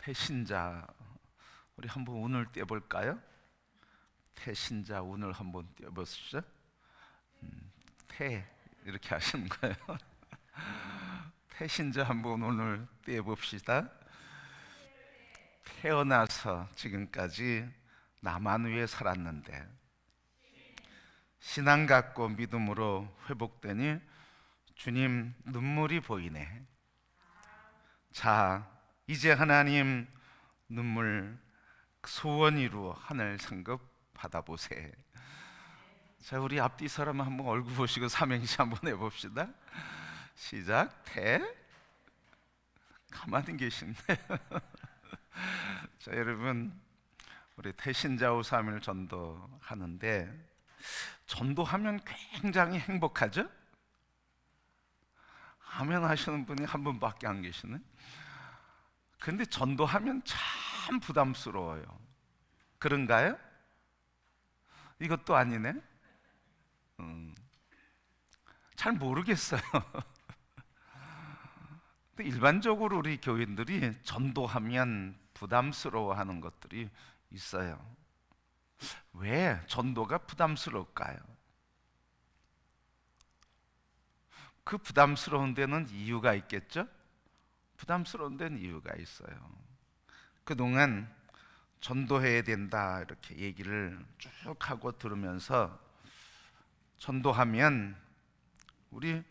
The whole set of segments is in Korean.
태신자, 우리 한번 운을 떼볼까요? 태신자 운을 한번 떼보시죠. 태 이렇게 하시는 거예요. 태신자 한번 운을 떼봅시다. 태어나서 지금까지 나만 위해 살았는데 신앙 갖고 믿음으로 회복되니 주님 눈물이 보이네. 자, 이제 하나님 눈물 소원 이루어 하늘 상급 받아보세. 자, 우리 앞뒤 사람 한번 얼굴 보시고 삼행시 한번 해봅시다. 시작. 태. 가만히 계시네. 자, 여러분, 우리 태신자후 3일 전도하는데 전도하면 굉장히 행복하죠? 아멘 하시는 분이 한 분밖에 안 계시네. 근데 전도하면 참 부담스러워요. 그런가요? 이것도 아니네. 잘 모르겠어요. 근데 일반적으로 우리 교인들이 전도하면 부담스러워하는 것들이 있어요. 왜 전도가 부담스러울까요? 그 부담스러운 데는 이유가 있겠죠? 부담스러운 데는 이유가 있어요. 그동안 전도해야 된다 이렇게 얘기를 쭉 하고 들으면서 전도하면 우리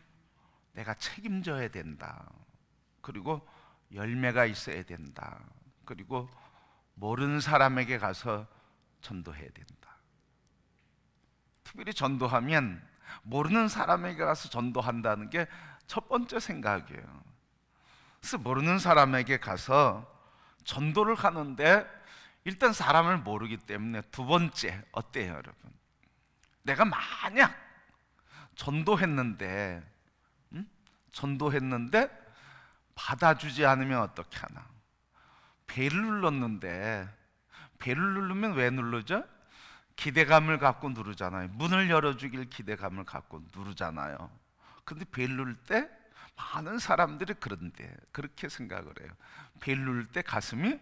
내가 책임져야 된다. 그리고 열매가 있어야 된다. 그리고 모르는 사람에게 가서 전도해야 된다. 특별히 전도하면 모르는 사람에게 가서 전도한다는 게 첫 번째 생각이에요. 그래서 모르는 사람에게 가서 전도를 하는데 일단 사람을 모르기 때문에 두 번째 어때요, 여러분? 내가 만약 전도했는데 전도했는데 받아주지 않으면 어떻게 하나? 벨을 눌렀는데 벨을 누르면 왜 누르죠? 기대감을 갖고 누르잖아요. 문을 열어주길 기대감을 갖고 누르잖아요. 근데 벨 누를 때 많은 사람들이 그렇게 생각을 해요. 벨 누를 때 가슴이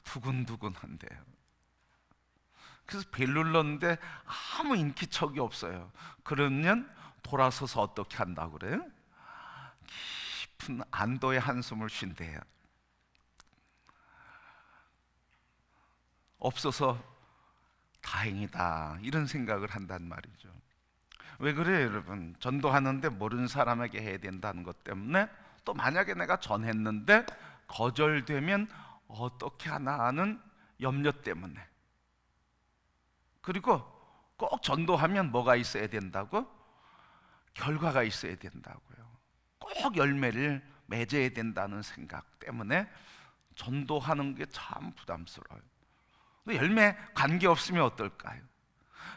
두근두근한대요. 그래서 벨 눌렀는데 아무 인기척이 없어요. 그러면 돌아서서 어떻게 한다고 그래요? 깊은 안도의 한숨을 쉰대요. 없어서 다행이다 이런 생각을 한단 말이죠. 왜 그래요, 여러분? 전도하는데 모르는 사람에게 해야 된다는 것 때문에 또 만약에 내가 전했는데 거절되면 어떻게 하나 하는 염려 때문에. 그리고 꼭 전도하면 뭐가 있어야 된다고? 결과가 있어야 된다고요. 꼭 열매를 맺어야 된다는 생각 때문에 전도하는 게 참 부담스러워요. 열매 관계없으면 어떨까요?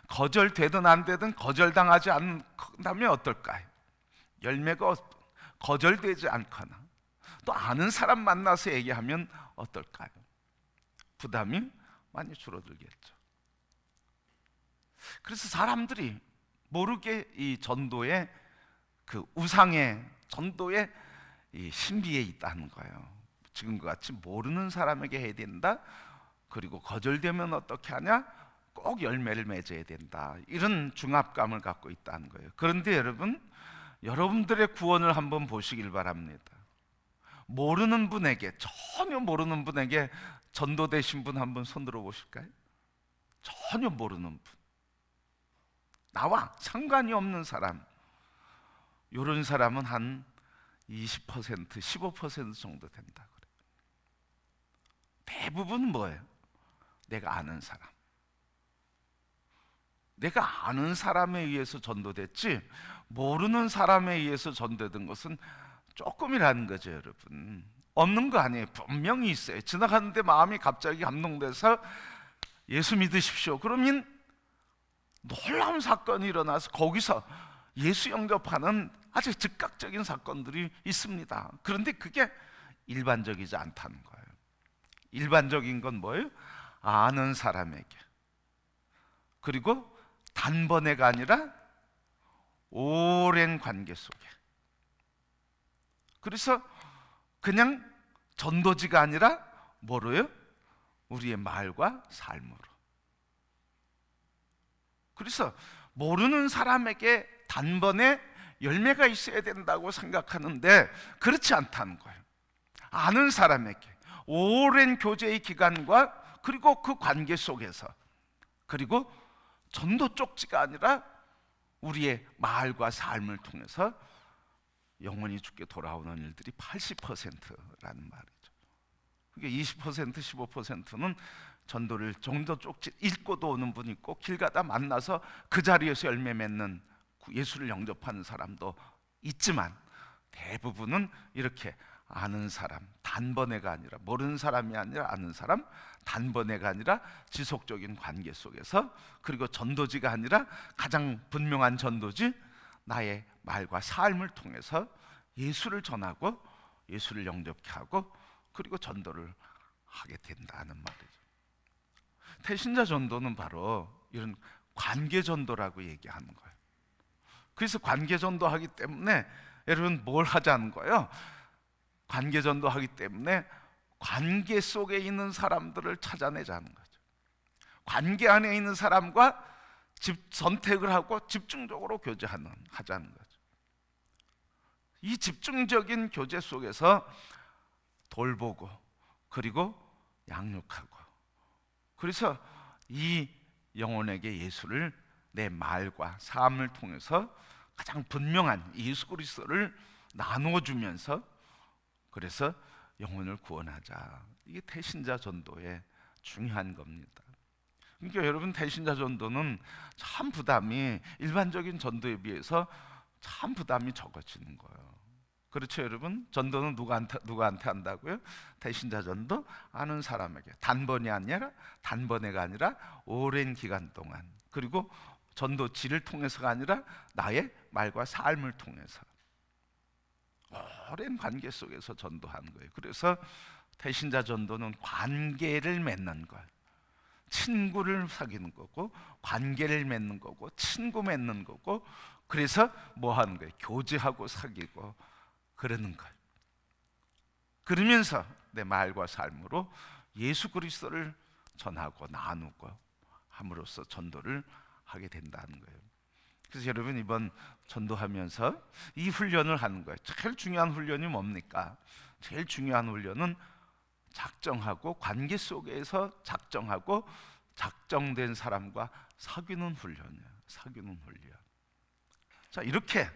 거절되든 안 되든 거절당하지 않는다면 어떨까요? 열매가 거절되지 않거나 또 아는 사람 만나서 얘기하면 어떨까요? 부담이 많이 줄어들겠죠. 그래서 사람들이 모르게 이 전도의 그 우상의 전도의 이 신비에 있다는 거예요. 지금과 같이 모르는 사람에게 해야 된다. 그리고 거절되면 어떻게 하냐? 꼭 열매를 맺어야 된다. 이런 중압감을 갖고 있다는 거예요. 그런데 여러분, 여러분들의 구원을 한번 보시길 바랍니다. 모르는 분에게, 전혀 모르는 분에게 전도되신 분 한번 손 들어 보실까요? 전혀 모르는 분, 나와 상관이 없는 사람, 이런 사람은 한 20%, 15% 정도 된다 그래요. 대부분은 뭐예요? 내가 아는 사람. 내가 아는 사람에 의해서 전도됐지 모르는 사람에 의해서 전도된 것은 조금이라는 거죠, 여러분. 없는 거 아니에요. 분명히 있어요. 지나가는데 마음이 갑자기 감동돼서 예수 믿으십시오. 그러면 놀라운 사건이 일어나서 거기서 예수 영접하는 아주 즉각적인 사건들이 있습니다. 그런데 그게 일반적이지 않다는 거예요. 일반적인 건 뭐예요? 아는 사람에게, 그리고 단번에가 아니라 오랜 관계 속에. 그래서 그냥 전도지가 아니라 뭐로요? 우리의 말과 삶으로. 그래서 모르는 사람에게 단번에 열매가 있어야 된다고 생각하는데 그렇지 않다는 거예요. 아는 사람에게 오랜 교제의 기간과 그리고 그 관계 속에서, 그리고 전도 쪽지가 아니라 우리의 말과 삶을 통해서 영원히 주께 돌아오는 일들이 80%라는 말이죠. 그게 20%, 15%는 전도를 정도 쪽지 읽고도 오는 분 있고 길 가다 만나서 그 자리에서 열매 맺는 예수를 영접하는 사람도 있지만, 대부분은 이렇게 아는 사람, 단번에가 아니라, 모르는 사람이 아니라 아는 사람, 단번에가 아니라 지속적인 관계 속에서, 그리고 전도지가 아니라 가장 분명한 전도지, 나의 말과 삶을 통해서 예수를 전하고 예수를 영접케 하고 그리고 전도를 하게 된다는 말이죠. 태신자 전도는 바로 이런 관계 전도라고 얘기하는 거예요. 그래서 관계 전도하기 때문에 여러분 뭘 하자는 거예요? 관계 전도하기 때문에 관계 속에 있는 사람들을 찾아내자는 거죠. 관계 안에 있는 사람과 선택을 하고 집중적으로 하자는 거죠. 이 집중적인 교제 속에서 돌보고 그리고 양육하고, 그래서 이 영혼에게 예수를 내 말과 삶을 통해서 가장 분명한 예수 그리스도를 나누어주면서, 그래서 영혼을 구원하자. 이게 태신자 전도의 중요한 겁니다. 그러니까 여러분, 태신자 전도는 참 부담이 일반적인 전도에 비해서 참 부담이 적어지는 거예요. 그렇죠, 여러분? 전도는 누구한테 한다고요? 태신자 전도 아는 사람에게, 단번에가 아니라 오랜 기간 동안, 그리고 전도지를 통해서가 아니라 나의 말과 삶을 통해서 오랜 관계 속에서 전도하는 거예요. 그래서 태신자 전도는 관계를 맺는 거예요. 친구를 사귀는 거고, 관계를 맺는 거고, 친구 맺는 거고, 그래서 뭐 하는 거예요? 교제하고 사귀고 그러는 거예요. 그러면서 내 말과 삶으로 예수 그리스도를 전하고 나누고 함으로써 전도를 하게 된다는 거예요. 그래서 여러분, 이번 전도하면서 이 훈련을 하는 거예요. 제일 중요한 훈련이 뭡니까? 제일 중요한 훈련은 작정하고 관계 속에서 작정하고 작정된 사람과 사귀는 훈련이에요. 사귀는 훈련. 자, 이렇게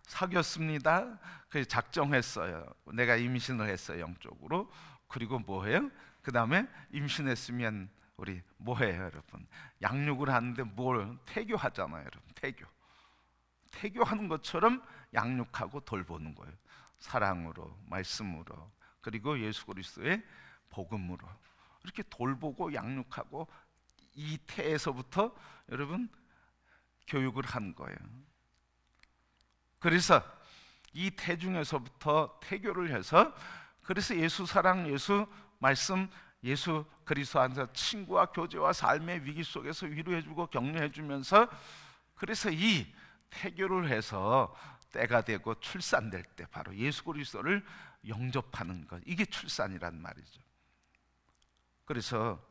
사귀었습니다. 그래서 작정했어요. 내가 임신을 했어요, 영적으로. 그리고 뭐해요? 그 다음에 임신했으면 우리 뭐해요, 여러분? 양육을 하는데 뭘 태교하잖아요, 여러분. 태교하는 것처럼 양육하고 돌보는 거예요. 사랑으로, 말씀으로, 그리고 예수 그리스도의 복음으로 이렇게 돌보고 양육하고, 이 태에서부터 여러분 교육을 한 거예요. 그래서 이 태 중에서부터 태교를 해서, 그래서 예수 사랑, 예수 말씀, 예수 그리스도 안에서 친구와 교제와 삶의 위기 속에서 위로해주고 격려해주면서, 그래서 이 태교를 해서 때가 되고 출산될 때 바로 예수 그리스도를 영접하는 것, 이게 출산이란 말이죠. 그래서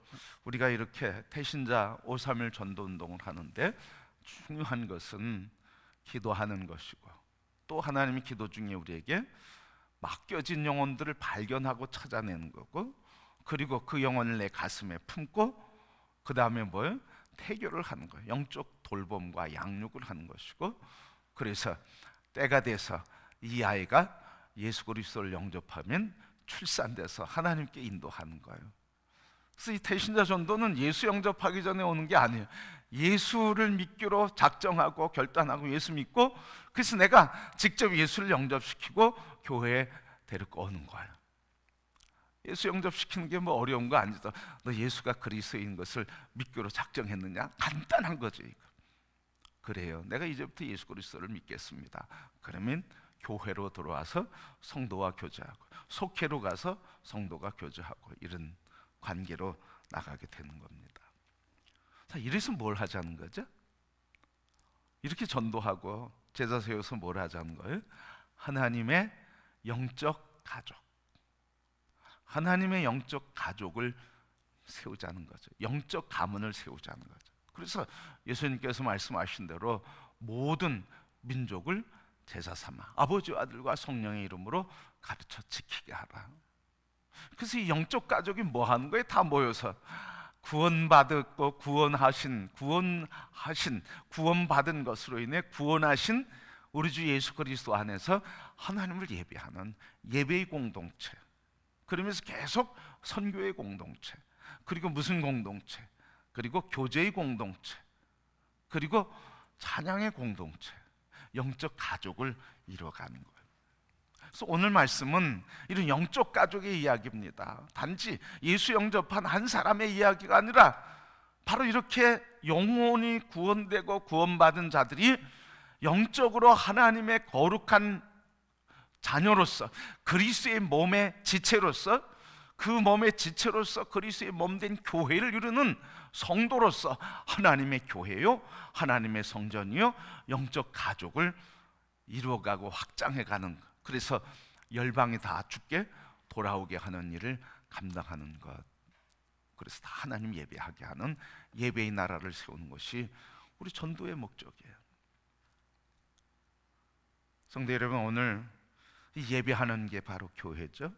우리가 이렇게 태신자 531 전도 운동을 하는데 중요한 것은 기도하는 것이고, 또 하나님이 기도 중에 우리에게 맡겨진 영혼들을 발견하고 찾아내는 거고, 그리고 그 영혼을 내 가슴에 품고 그 다음에 뭐예요? 태교를 하는 거예요. 영적 돌봄과 양육을 하는 것이고, 그래서 때가 돼서 이 아이가 예수 그리스도를 영접하면 출산돼서 하나님께 인도하는 거예요. 그래서 이 태신자 전도는 예수 영접하기 전에 오는 게 아니에요. 예수를 믿기로 작정하고 결단하고 예수 믿고, 그래서 내가 직접 예수를 영접시키고 교회에 데리고 오는 거예요. 예수 영접시키는 게 뭐 어려운 거 아니죠. 너 예수가 그리스도인 것을 믿기로 작정했느냐? 간단한 거죠. 그래요. 내가 이제부터 예수 그리스도를 믿겠습니다. 그러면 교회로 들어와서 성도와 교제하고, 속회로 가서 성도가 교제하고, 이런 관계로 나가게 되는 겁니다. 자, 이래서 뭘 하자는 거죠? 이렇게 전도하고 제자 세워서 뭘 하자는 거예요? 하나님의 영적 가족, 하나님의 영적 가족을 세우자는 거죠. 영적 가문을 세우자는 거죠. 그래서 예수님께서 말씀하신 대로 모든 민족을 제사 삼아 아버지와 아들과 성령의 이름으로 가르쳐 지키게 하라. 그래서 이 영적 가족이 뭐 하는 거예요? 다 모여서 구원받았고 구원받은 것으로 인해 구원하신 우리 주 예수 그리스도 안에서 하나님을 예배하는 예배의 공동체, 그러면서 계속 선교의 공동체, 그리고 무슨 공동체, 그리고 교제의 공동체, 그리고 찬양의 공동체, 영적 가족을 이루어가는 거예요. 그래서 오늘 말씀은 이런 영적 가족의 이야기입니다. 단지 예수 영접한 한 사람의 이야기가 아니라 바로 이렇게 영혼이 구원되고 구원받은 자들이 영적으로 하나님의 거룩한 자녀로서, 그리스도의 몸의 지체로서, 그 몸의 지체로서 그리스도의 몸된 교회를 이루는 성도로서 하나님의 교회요, 하나님의 성전이요, 영적 가족을 이루어가고 확장해가는 것. 그래서 열방이 다 주께 돌아오게 하는 일을 감당하는 것. 그래서 다 하나님 예배하게 하는 예배의 나라를 세우는 것이 우리 전도의 목적이에요. 성도 여러분, 오늘 이 예배하는 게 바로 교회죠.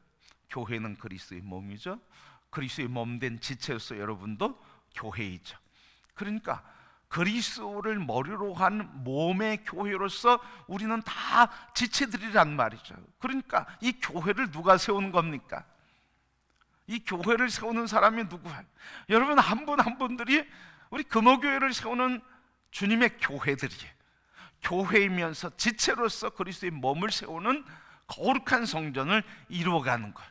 교회는 그리스도의 몸이죠. 그리스도의 몸된 지체로서 여러분도 교회이죠. 그러니까 그리스도를 머리로 한 몸의 교회로서 우리는 다 지체들이란 말이죠. 그러니까 이 교회를 누가 세우는 겁니까? 이 교회를 세우는 사람이 누구야? 여러분, 한 분 한 분들이 우리 금호교회를 세우는 주님의 교회들이에요. 교회이면서 지체로서 그리스도의 몸을 세우는 거룩한 성전을 이루어가는 거예요.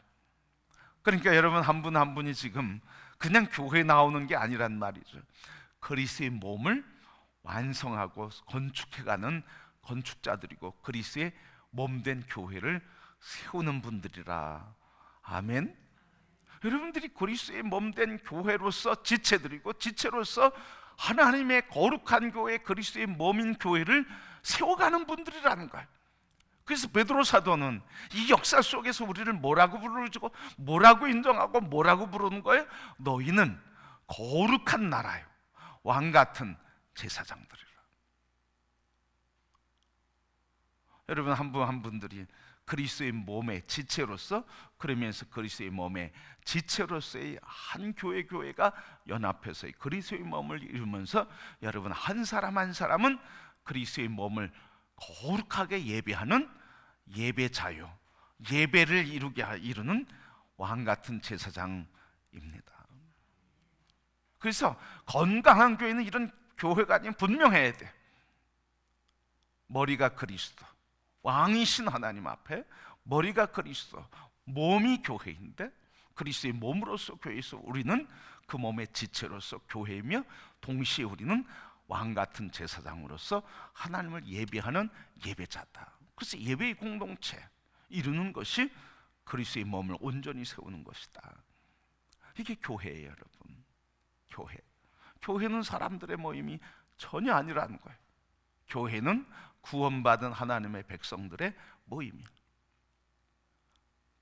그러니까 여러분, 한 분 한 분이 지금 그냥 교회에 나오는 게 아니란 말이죠. 그리스도의 몸을 완성하고 건축해가는 건축자들이고 그리스도의 몸된 교회를 세우는 분들이라. 아멘. 여러분들이 그리스도의 몸된 교회로서 지체들이고 지체로서 하나님의 거룩한 교회, 그리스도의 몸인 교회를 세워가는 분들이라는 거예요. 그래서 베드로 사도는 이 역사 속에서 우리를 뭐라고 부르고 뭐라고 인정하고 뭐라고 부르는 거예요? 너희는 거룩한 나라요, 왕 같은 제사장들이라. 여러분, 한 분 한 분들이 그리스도의 몸의 지체로서, 그러면서 그리스도의 몸의 지체로서의 한 교회가 연합해서 그리스도의 몸을 이루면서 여러분 한 사람 한 사람은 그리스도의 몸을 거룩하게 예배하는 예배자요, 예배를 이루는 왕 같은 제사장입니다. 그래서 건강한 교회는 이런 교회가 아니면 분명해야 돼. 머리가 그리스도, 왕이신 하나님 앞에 머리가 그리스도, 몸이 교회인데 그리스도의 몸으로서 교회에서 우리는 그 몸의 지체로서 교회이며 동시에 우리는 왕 같은 제사장으로서 하나님을 예배하는 예배자다. 그래서 예배의 공동체 이루는 것이 그리스도의 몸을 온전히 세우는 것이다. 이게 교회예요, 여러분. 교회는 사람들의 모임이 전혀 아니라는 거예요. 교회는 구원받은 하나님의 백성들의 모임이에요.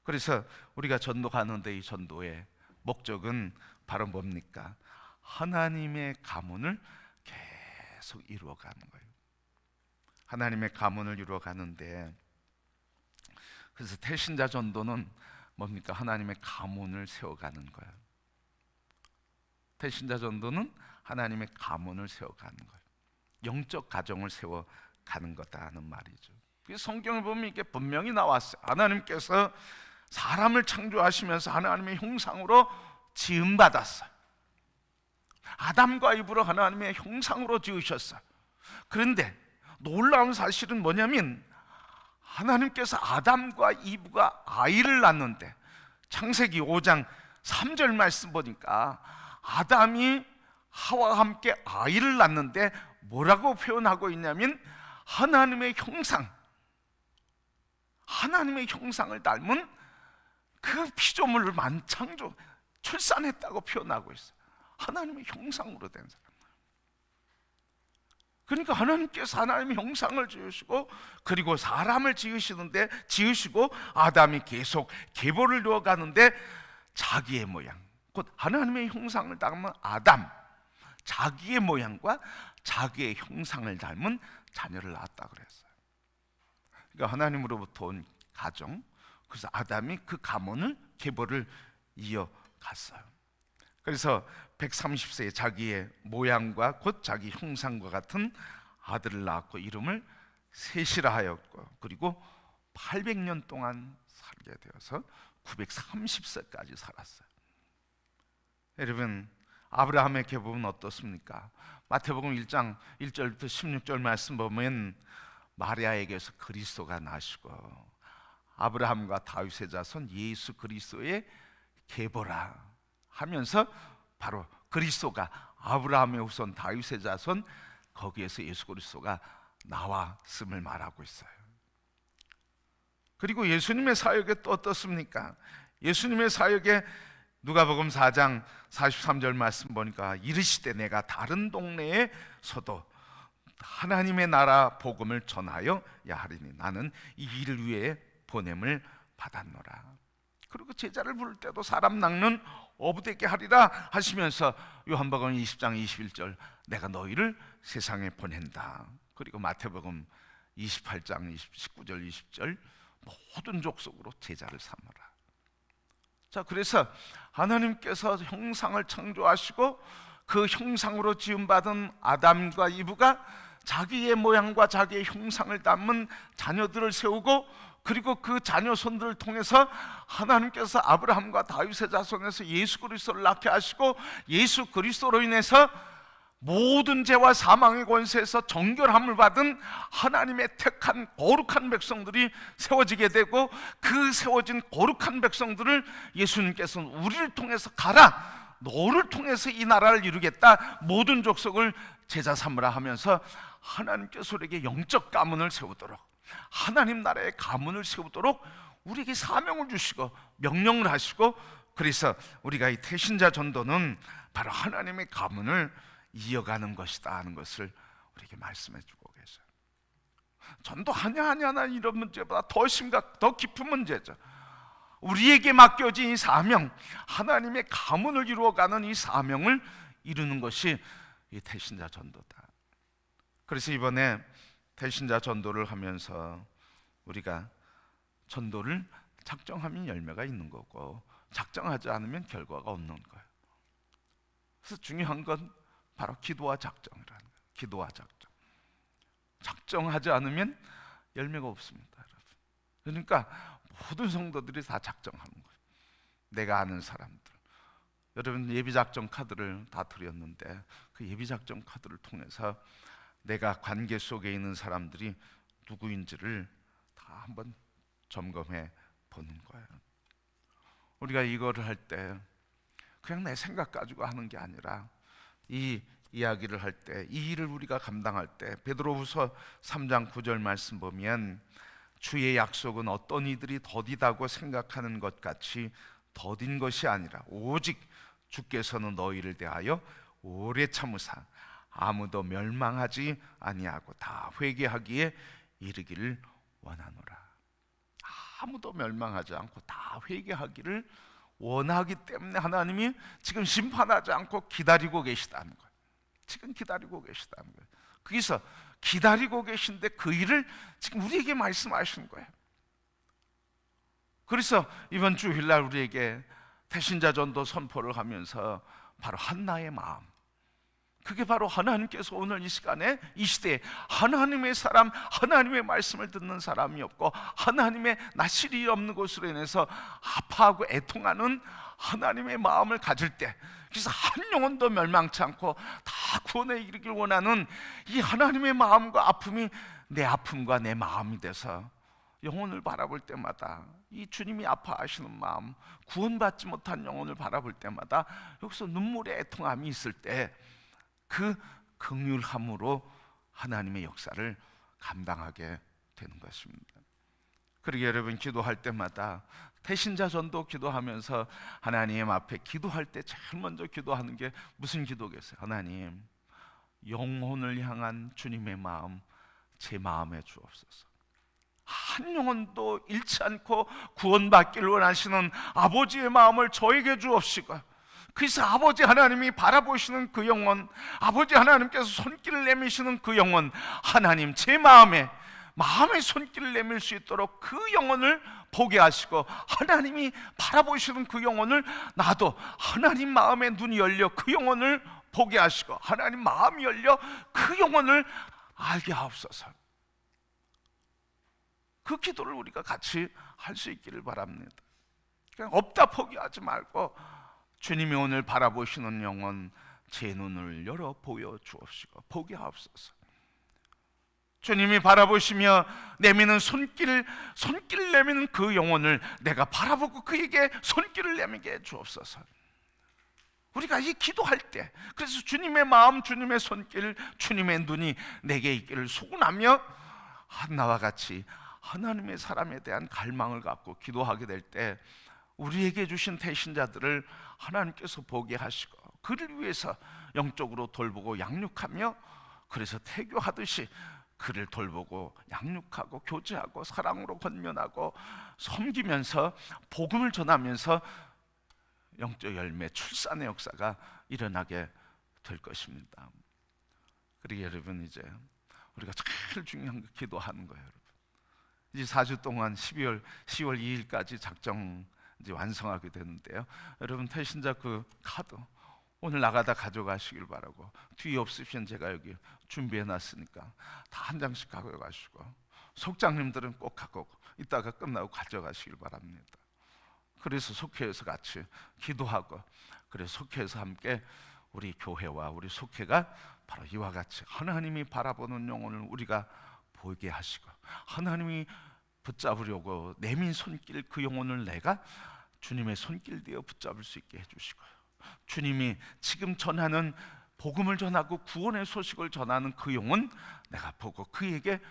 그래서 우리가 전도하는데 이 전도의 목적은 바로 뭡니까? 하나님의 가문을 계속 이루어가는 거예요. 하나님의 가문을 이루어가는데, 그래서 태신자 전도는 뭡니까? 하나님의 가문을 세워가는 거예요. 태신자 전도는 하나님의 가문을 세워가는 거예요. 영적 가정을 세워가는 거다는 말이죠. 성경을 보면 이게 분명히 나왔어요. 하나님께서 사람을 창조하시면서 하나님의 형상으로 지음받았어요. 아담과 이브를 하나님의 형상으로 지으셨어요. 그런데 놀라운 사실은 뭐냐면 하나님께서 아담과 이브가 아이를 낳는데, 창세기 5장 3절 말씀 보니까 아담이 하와와 함께 아이를 낳는데 뭐라고 표현하고 있냐면 하나님의 형상을 닮은 그 피조물을 만창조 출산했다고 표현하고 있어요. 하나님의 형상으로 된 사람. 그러니까 하나님께서 하나님의 형상을 지으시고, 그리고 사람을 지으시고 아담이 계속 계보를 이루어가는데 자기의 모양, 곧 하나님의 형상을 닮은 아담, 자기의 모양과 자기의 형상을 닮은 자녀를 낳았다 그랬어요. 그러니까 하나님으로부터 온 가정, 그래서 아담이 그 가문을 계보를 이어갔어요. 그래서 130세에 자기의 모양과 곧 자기 형상과 같은 아들을 낳았고 이름을 셋이라 하였고, 그리고 800년 동안 살게 되어서 930세까지 살았어요. 여러분, 아브라함의 계보는 어떻습니까? 마태복음 1장 1절부터 16절 말씀 보면 마리아에게서 그리스도가 나시고 아브라함과 다윗의 자손 예수 그리스도의 계보라 하면서 바로 그리스도가 아브라함의 후손 다윗의 자손, 거기에서 예수 그리스도가 나왔음을 말하고 있어요. 그리고 예수님의 사역에 또 어떻습니까? 예수님의 사역에 누가복음 4장 43절 말씀 보니까 이르시되 내가 다른 동네에서도 하나님의 나라 복음을 전하여 야하리니 나는 이 일을 위해 보냄을 받았노라. 그리고 제자를 부를 때도 사람 낚는 어부되게 하리라 하시면서 요한복음 20장 21절 내가 너희를 세상에 보낸다. 그리고 마태복음 28장 19절 20절 모든 족속으로 제자를 삼으라. 자, 그래서 하나님께서 형상을 창조하시고 그 형상으로 지음받은 아담과 이브가 자기의 모양과 자기의 형상을 담은 자녀들을 세우고, 그리고 그 자녀손들을 통해서 하나님께서 아브라함과 다윗의 자손에서 예수 그리스도를 낳게 하시고, 예수 그리스도로 인해서 모든 죄와 사망의 권세에서 정결함을 받은 하나님의 택한 거룩한 백성들이 세워지게 되고, 그 세워진 거룩한 백성들을 예수님께서는 우리를 통해서 가라, 너를 통해서 이 나라를 이루겠다, 모든 족속을 제자 삼으라 하면서 하나님께서 우리에게 영적 가문을 세우도록, 하나님 나라의 가문을 세우도록 우리에게 사명을 주시고 명령을 하시고, 그래서 우리가 이 태신자 전도는 바로 하나님의 가문을 이어가는 것이다 하는 것을 우리에게 말씀해 주고 계세요. 전도하냐 이런 문제보다 더 깊은 문제죠. 우리에게 맡겨진 이 사명, 하나님의 가문을 이루어가는 이 사명을 이루는 것이 이 태신자 전도다. 그래서 이번에 태신자 전도를 하면서 우리가 전도를 작정하면 열매가 있는 거고 작정하지 않으면 결과가 없는 거예요. 그래서 중요한 건 바로 기도와 작정이라는 거예요. 기도와 작정. 작정하지 않으면 열매가 없습니다, 여러분. 그러니까 모든 성도들이 다 작정하는 거예요. 내가 아는 사람들, 여러분 예비작정 카드를 다 드렸는데 그 예비작정 카드를 통해서 내가 관계 속에 있는 사람들이 누구인지를 다 한번 점검해 보는 거예요. 우리가 이거를 할 때 그냥 내 생각 가지고 하는 게 아니라 이 이야기를 할 때, 이 일을 우리가 감당할 때 베드로후서 3장 9절 말씀 보면 주의 약속은 어떤 이들이 더디다고 생각하는 것 같이 더딘 것이 아니라 오직 주께서는 너희를 대하여 오래 참으사 아무도 멸망하지 아니하고 다 회개하기에 이르기를 원하노라. 아무도 멸망하지 않고 다 회개하기를 원하기 때문에 하나님이 지금 심판하지 않고 기다리고 계시다는 거예요. 지금 기다리고 계시다는 거예요. 거기서 기다리고 계신데 그 일을 지금 우리에게 말씀하시는 거예요. 그래서 이번 주일날 우리에게 태신자 전도 선포를 하면서 바로 한나의 마음, 그게 바로 하나님께서 오늘 이 시간에 이 시대에 하나님의 사람, 하나님의 말씀을 듣는 사람이 없고 하나님의 나실이 없는 것으로 인해서 아파하고 애통하는 하나님의 마음을 가질 때, 그래서 한 영혼도 멸망치 않고 다 구원에 이르길 원하는 이 하나님의 마음과 아픔이 내 아픔과 내 마음이 돼서 영혼을 바라볼 때마다 이 주님이 아파하시는 마음, 구원받지 못한 영혼을 바라볼 때마다 여기서 눈물의 애통함이 있을 때 그 긍휼함으로 하나님의 역사를 감당하게 되는 것입니다. 그러게 여러분, 기도할 때마다 태신자 전도 기도하면서 하나님 앞에 기도할 때 제일 먼저 기도하는 게 무슨 기도겠어요? 하나님, 영혼을 향한 주님의 마음 제 마음에 주옵소서. 한 영혼도 잃지 않고 구원받기를 원하시는 아버지의 마음을 저에게 주옵시고, 그래서 아버지 하나님이 바라보시는 그 영혼, 아버지 하나님께서 손길을 내미시는 그 영혼, 하나님 제 마음에 손길을 내밀 수 있도록 그 영혼을 보게 하시고, 하나님이 바라보시는 그 영혼을 나도 하나님 마음의 눈이 열려 그 영혼을 보게 하시고, 하나님 마음이 열려 그 영혼을 알게 하옵소서. 그 기도를 우리가 같이 할 수 있기를 바랍니다. 그냥 없다 포기하지 말고, 주님이 오늘 바라보시는 영혼 제 눈을 열어 보여 주옵시고 보게 하옵소서. 주님이 바라보시며 내미는 손길을 내미는 그 영혼을 내가 바라보고 그에게 손길을 내미게 주옵소서. 우리가 이 기도할 때, 그래서 주님의 마음, 주님의 손길, 주님의 눈이 내게 있기를 소원하며 한나와 같이 하나님의 사람에 대한 갈망을 갖고 기도하게 될 때, 우리에게 주신 대신자들을 하나님께서 보게 하시고 그를 위해서 영적으로 돌보고 양육하며, 그래서 태교하듯이 그를 돌보고 양육하고 교제하고 사랑으로 권면하고 섬기면서 복음을 전하면서 영적 열매, 출산의 역사가 일어나게 될 것입니다. 그리고 여러분, 이제 우리가 제일 중요한 거 기도하는 거예요. 여러분, 이제 4주 동안 10월 2일까지 작정 이제 완성하게 되는데요. 여러분, 태신자 그 카드 오늘 나가다 가져가시길 바라고, 뒤에 없으시면 제가 여기 준비해 놨으니까 다 한 장씩 가져가시고, 속장님들은 꼭 갖고 이따가 끝나고 가져가시길 바랍니다. 그래서 속회에서 같이 기도하고, 그래서 속회에서 함께 우리 교회와 우리 속회가 바로 이와 같이 하나님이 바라보는 영혼을 우리가 보게 하시고, 하나님이 붙잡으려고 내민 손길 그 영혼을 내가 주님의 손길 되어 붙잡을 수 있게 해주시고요, 주님이 지금 전하는 복음을 전하고 구원의 소식을 전하는 그 영혼 내가 보고 그에게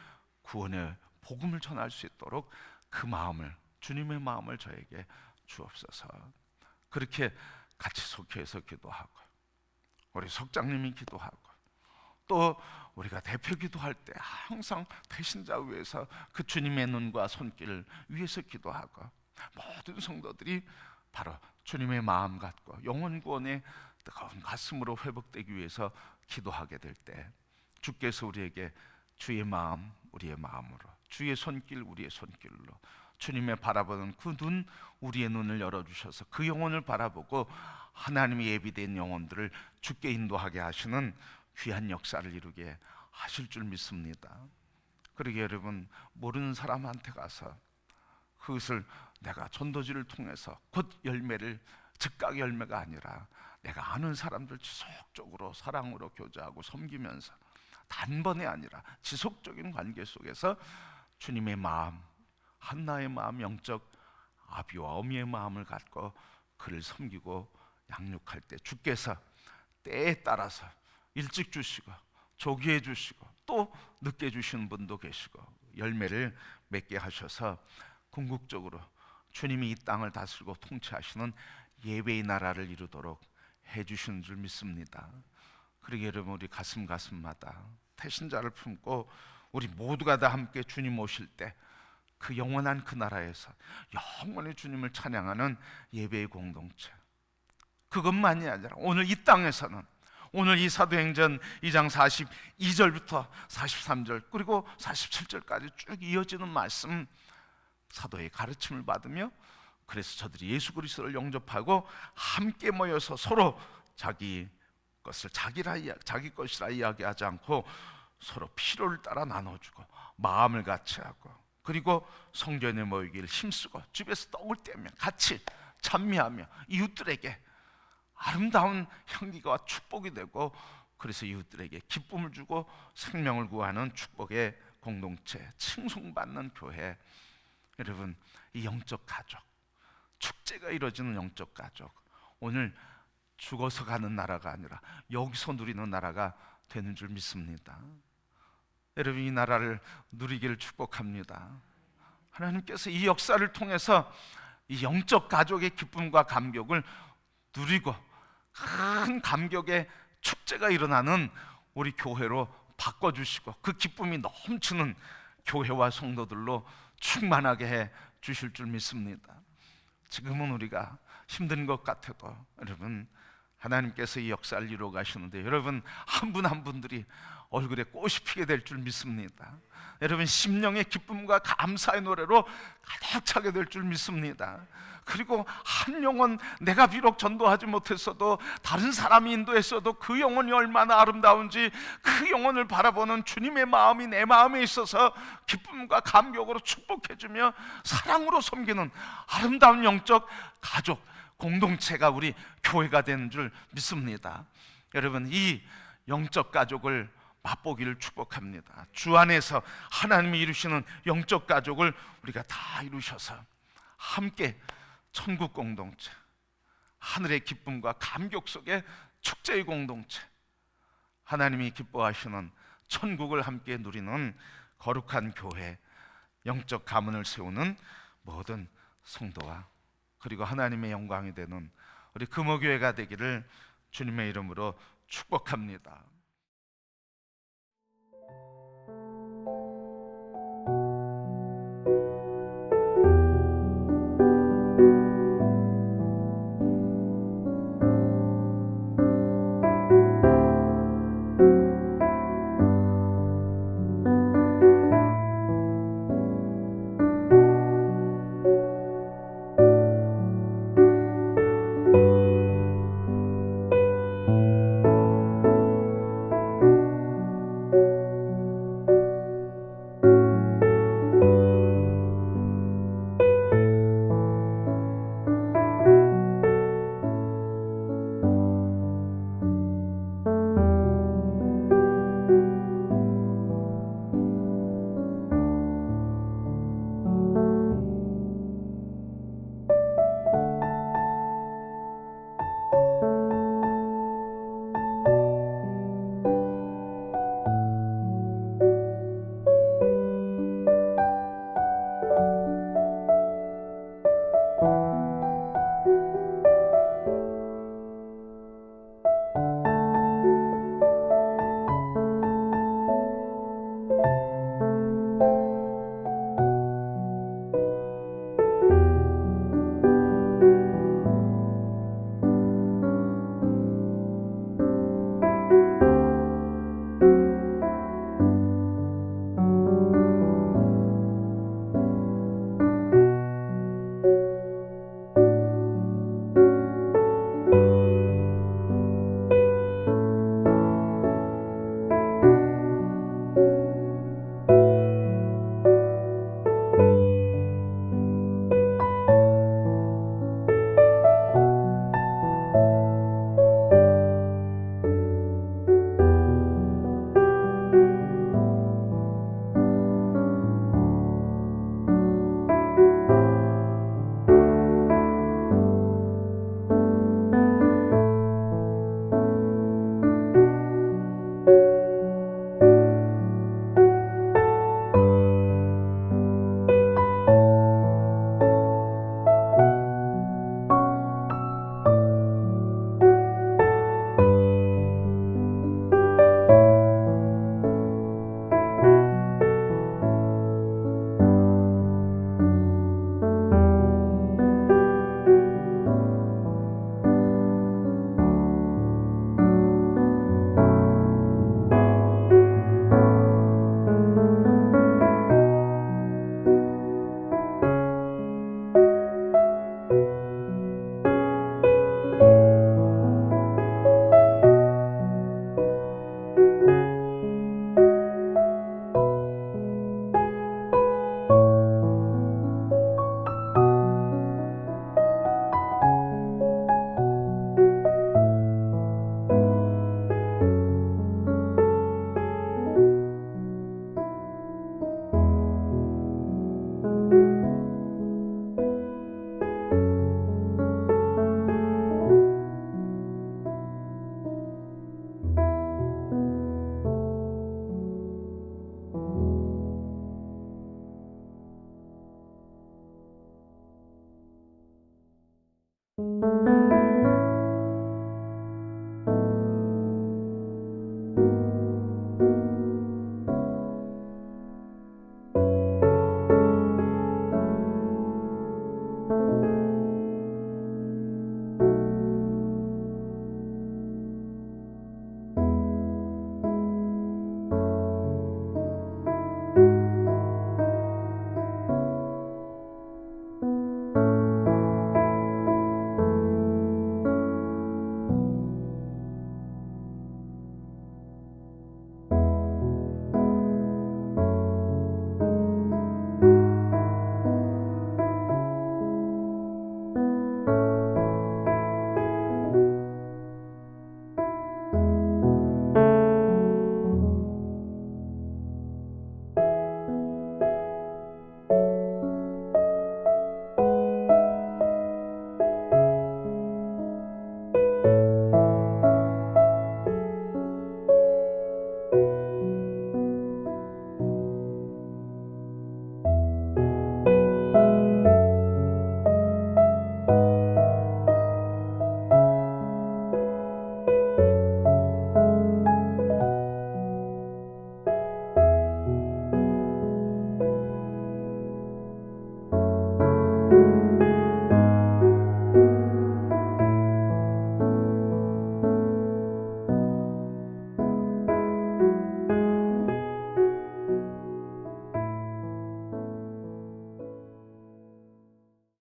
구원의 복음을 전할 수 있도록 그 마음을, 주님의 마음을 저에게 주옵소서. 그렇게 같이 속회해서 기도하고, 우리 속장님이 기도하고, 또 우리가 대표 기도할 때 항상 배신자 위해서 그 주님의 눈과 손길을 위해서 기도하고, 모든 성도들이 바로 주님의 마음 갖고 영혼 구원의 뜨거운 가슴으로 회복되기 위해서 기도하게 될 때, 주께서 우리에게 주의 마음 우리의 마음으로, 주의 손길 우리의 손길로, 주님의 바라보는 그 눈 우리의 눈을 열어주셔서 그 영혼을 바라보고 하나님이 예비된 영혼들을 주께 인도하게 하시는 귀한 역사를 이루게 하실 줄 믿습니다. 그러게 여러분, 모르는 사람한테 가서 그것을 내가 전도지를 통해서 곧 열매를, 즉각 열매가 아니라 내가 아는 사람들 지속적으로 사랑으로 교제하고 섬기면서 단번에 아니라 지속적인 관계 속에서 주님의 마음, 한나의 마음, 영적 아비와 어미의 마음을 갖고 그를 섬기고 양육할 때 주께서 때에 따라서 일찍 주시고 조기에 주시고 또 늦게 주시는 분도 계시고 열매를 맺게 하셔서 궁극적으로 주님이 이 땅을 다스리고 통치하시는 예배의 나라를 이루도록 해주시는 줄 믿습니다. 그러게 여러분, 우리 가슴마다 태신자를 품고 우리 모두가 다 함께 주님 오실 때 그 영원한 그 나라에서 영원히 주님을 찬양하는 예배의 공동체, 그것만이 아니라 오늘 이 땅에서는, 오늘 이 사도행전 2장 42절부터 43절 그리고 47절까지 쭉 이어지는 말씀, 사도의 가르침을 받으며, 그래서 저들이 예수 그리스도를 영접하고 함께 모여서 서로 자기 것을 자기 것이라 이야기하지 않고 서로 필요를 따라 나눠주고 마음을 같이 하고, 그리고 성전에 모이기를 힘쓰고 집에서 떡을 떼며 같이 찬미하며 이웃들에게 아름다운 향기가 축복이 되고, 그래서 이웃들에게 기쁨을 주고 생명을 구하는 축복의 공동체, 칭송받는 교회. 여러분, 이 영적 가족, 축제가 이루어지는 영적 가족, 오늘 죽어서 가는 나라가 아니라 여기서 누리는 나라가 되는 줄 믿습니다. 여러분, 이 나라를 누리기를 축복합니다. 하나님께서 이 역사를 통해서 이 영적 가족의 기쁨과 감격을 누리고 큰 감격의 축제가 일어나는 우리 교회로 바꿔주시고 그 기쁨이 넘치는 교회와 성도들로 충만하게 해 주실 줄 믿습니다. 지금은 우리가 힘든 것 같아도 여러분, 하나님께서 이 역사를 이루어 가시는데 여러분 한 분 한 분들이 얼굴에 꽃이 피게 될 줄 믿습니다. 여러분 심령의 기쁨과 감사의 노래로 가득 차게 될 줄 믿습니다. 그리고 한 영혼, 내가 비록 전도하지 못했어도 다른 사람이 인도했어도 그 영혼이 얼마나 아름다운지 그 영혼을 바라보는 주님의 마음이 내 마음에 있어서 기쁨과 감격으로 축복해주며 사랑으로 섬기는 아름다운 영적 가족 공동체가 우리 교회가 되는 줄 믿습니다. 여러분 이 영적 가족을 맛보기를 축복합니다. 주 안에서 하나님이 이루시는 영적 가족을 우리가 다 이루셔서 함께 천국 공동체, 하늘의 기쁨과 감격 속에 축제의 공동체, 하나님이 기뻐하시는 천국을 함께 누리는 거룩한 교회, 영적 가문을 세우는 모든 성도와 그리고 하나님의 영광이 되는 우리 금호교회가 되기를 주님의 이름으로 축복합니다.